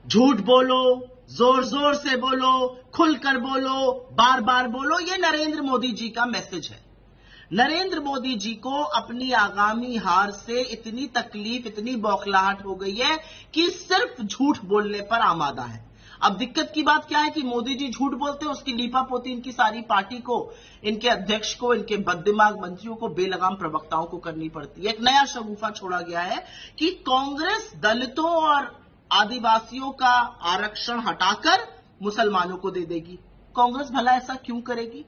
झूठ बोलो, जोर जोर से बोलो, खुलकर बोलो, बार बार बोलो, ये नरेंद्र मोदी जी का मैसेज है। नरेंद्र मोदी जी को अपनी आगामी हार से इतनी तकलीफ, इतनी बौखलाहट हो गई है कि सिर्फ झूठ बोलने पर आमादा है। अब दिक्कत की बात क्या है कि मोदी जी झूठ बोलते हैं, उसकी लीपापोती इनकी सारी पार्टी को, इनके अध्यक्ष को, इनके बददिमाग मंत्रियों को, बेलगाम प्रवक्ताओं को करनी पड़ती है। एक नया शगुफा छोड़ा गया है कि कांग्रेस दलितों और आदिवासियों का आरक्षण हटाकर मुसलमानों को दे देगी। कांग्रेस भला ऐसा क्यों करेगी?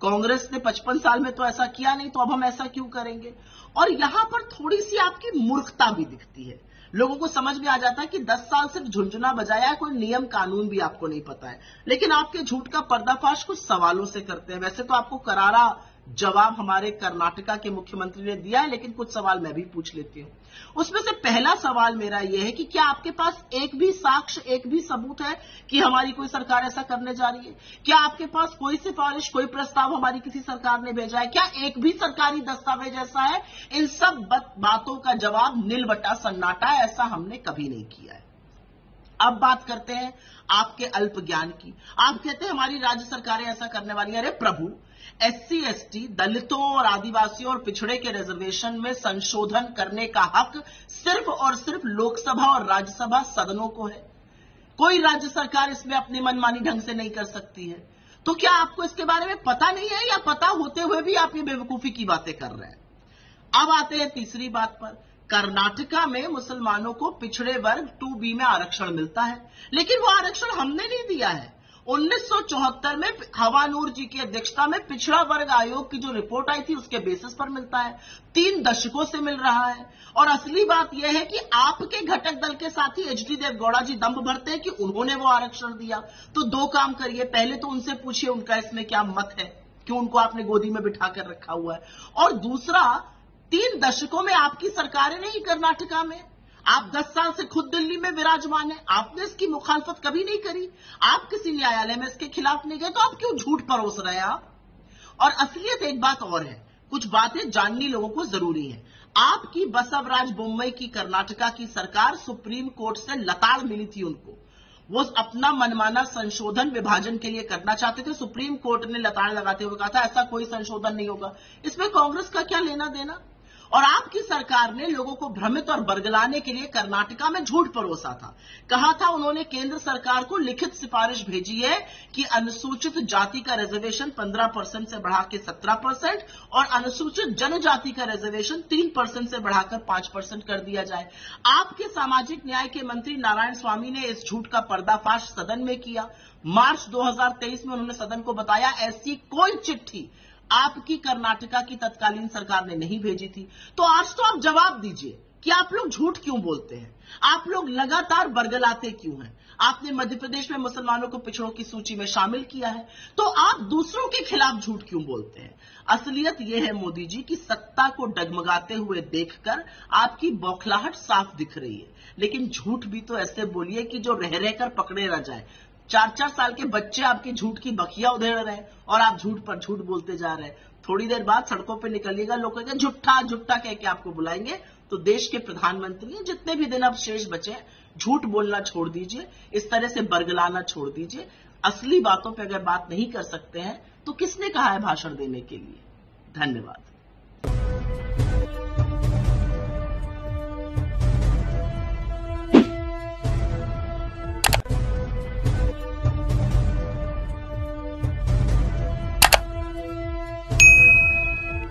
कांग्रेस ने 55 साल में तो ऐसा किया नहीं, तो अब हम ऐसा क्यों करेंगे? और यहां पर थोड़ी सी आपकी मूर्खता भी दिखती है। लोगों को समझ में आ जाता है कि 10 साल सिर्फ झुंझुना बजाया है, कोई नियम कानून भी आपको नहीं पता है। लेकिन आपके झूठ का पर्दाफाश कुछ सवालों से करते हैं। वैसे तो आपको करारा जवाब हमारे कर्नाटका के मुख्यमंत्री ने दिया है, लेकिन कुछ सवाल मैं भी पूछ लेती हूं। उसमें से पहला सवाल मेरा यह है कि क्या आपके पास एक भी साक्ष्य, एक भी सबूत है कि हमारी कोई सरकार ऐसा करने जा रही है? क्या आपके पास कोई सिफारिश, कोई प्रस्ताव हमारी किसी सरकार ने भेजा है? क्या एक भी सरकारी दस्तावेज ऐसा है? इन सब बातों का जवाब नीलवटा सन्नाटा है, ऐसा हमने कभी नहीं किया है। अब बात करते हैं आपके अल्प ज्ञान की। आप कहते हैं हमारी राज्य सरकारें ऐसा करने वाली हैं। अरे प्रभु, SC ST, दलितों और आदिवासियों और पिछड़े के रिजर्वेशन में संशोधन करने का हक सिर्फ और सिर्फ लोकसभा और राज्यसभा सदनों को है। कोई राज्य सरकार इसमें अपनी मनमानी ढंग से नहीं कर सकती है। तो क्या आपको इसके बारे में पता नहीं है, या पता होते हुए भी आप ये बेवकूफी की बातें कर रहे हैं? अब आते हैं तीसरी बात पर। कर्नाटका में मुसलमानों को पिछड़े वर्ग 2B में आरक्षण मिलता है, लेकिन वो आरक्षण हमने नहीं दिया है। 1974 में हवानूर जी की अध्यक्षता में पिछड़ा वर्ग आयोग की जो रिपोर्ट आई थी, उसके बेसिस पर मिलता है। 3 दशकों से मिल रहा है। और असली बात यह है कि आपके घटक दल के साथी HD देवगौड़ा जी दंभ भरते हैं कि उन्होंने वो आरक्षण दिया। तो 2 काम करिए, पहले तो उनसे पूछिए उनका इसमें क्या मत है, क्यों उनको आपने गोदी में बिठा कर रखा हुआ है। और दूसरा, 3 दशकों में आपकी सरकारें नहीं कर्नाटका में, आप 10 साल से खुद दिल्ली में विराजमान हैं, आपने इसकी मुखालफत कभी नहीं करी, आप किसी न्यायालय में इसके खिलाफ नहीं गए, तो आप क्यों झूठ परोस रहे हैं आप? और असलियत एक बात और है, कुछ बातें जाननी लोगों को जरूरी है। आपकी बसवराज बोम्मई की कर्नाटका की सरकार, सुप्रीम कोर्ट से लताड़ मिली थी उनको। वो अपना मनमाना संशोधन विभाजन के लिए करना चाहते थे। सुप्रीम कोर्ट ने लताड़ लगाते हुए कहा था ऐसा कोई संशोधन नहीं होगा। इसमें कांग्रेस का क्या लेना देना? और आपकी सरकार ने लोगों को भ्रमित और बरगलाने के लिए कर्नाटका में झूठ परोसा था। कहा था उन्होंने केंद्र सरकार को लिखित सिफारिश भेजी है कि अनुसूचित जाति का रिजर्वेशन 15% से बढ़ा के 17% और अनुसूचित जनजाति का रिजर्वेशन 3% से बढ़ाकर 5% कर दिया जाए। आपके सामाजिक न्याय के मंत्री नारायण स्वामी ने इस झूठ का पर्दाफाश सदन में किया। मार्च 2023 में उन्होंने सदन को बताया ऐसी कोई चिट्ठी आपकी कर्नाटका की तत्कालीन सरकार ने नहीं भेजी थी। तो आज तो आप जवाब दीजिए कि आप लोग झूठ क्यों बोलते हैं, आप लोग लगातार बरगलाते क्यों हैं? आपने मध्य प्रदेश में मुसलमानों को पिछड़ों की सूची में शामिल किया है, तो आप दूसरों के खिलाफ झूठ क्यों बोलते हैं? असलियत यह है मोदी जी की सत्ता को डगमगाते हुए देखकर आपकी बौखलाहट साफ दिख रही है, लेकिन झूठ भी तो ऐसे बोलिए कि जो रह रहकर पकड़े न जाए। 4-4 साल के बच्चे आपकी झूठ की बखिया उधेड़ रहे हैं और आप झूठ पर झूठ बोलते जा रहे हैं। थोड़ी देर बाद सड़कों पे निकलिएगा, लोग कहेंगे झूठा झूठा कह के आपको बुलाएंगे। तो देश के प्रधानमंत्री हैं, जितने भी दिन अब शेष बचे हैं, झूठ बोलना छोड़ दीजिए, इस तरह से बरगलाना छोड़ दीजिए। असली बातों पे अगर बात नहीं कर सकते हैं तो किसने कहा है भाषण देने के लिए? धन्यवाद।